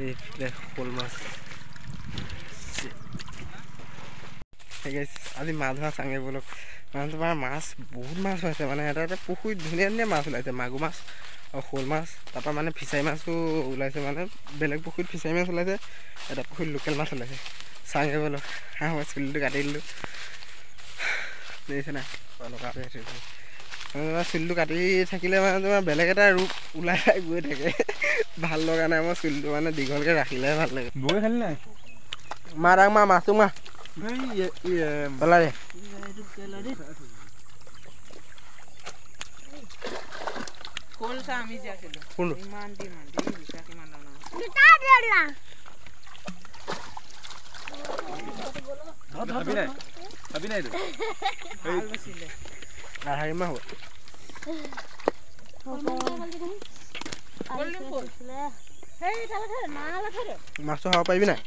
এইফালে শ'ল মাছ। আজি মাছ ধৰা চাঙে বলক মানে তোমাৰ মাছ বহুত মাছ হৈছে মানে এটা পুখুৰীত ধুনীয়া ধুনীয়া মাছ ওলাইছে মাগুৰ মাছ আৰু শ'ল মাছ তাৰপৰা মানে ফিচাৰী মাছো ওলাইছে মানে বেলেগ পুখুৰীত ফিচাৰী মাছ ওলাইছে এটা পুখুৰীত লোকেল মাছ ওলাইছে চাঙে বলক মই চুলিটো কাটি দিলোঁ দেখিছে নাই অলপ তোমাৰ চুলিটো কাটি থাকিলে মানে তোমাৰ বেলেগ এটা ৰূপ ওলাই গৈ থাকে ভাল লগা নাই মই চুলিটো মানে দীঘলকৈ ৰাখিলেহে ভাল লাগে বৈ খালি নাই মাছটো মা পেলাই মাছটো খাব পাৰিবি নাই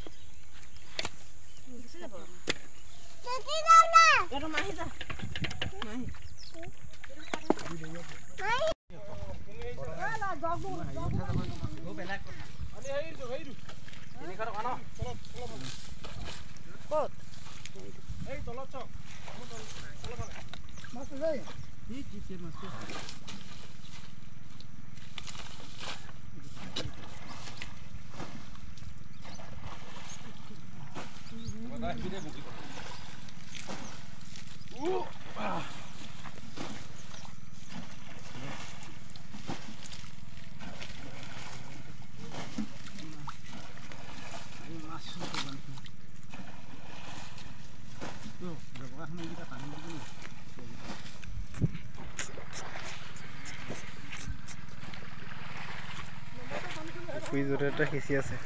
পুখুৰী য'তে সিঁচি আছে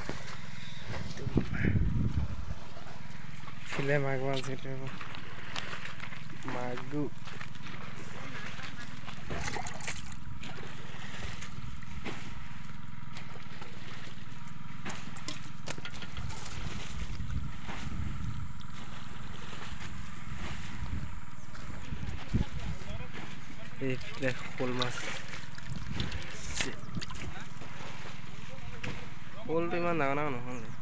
ফিলে মাগুৰ মাছ যিটো মাগুৰ এইফালে শ'ল মাছ শ'লটো ইমান ডাঙৰ ডাঙৰ নহয়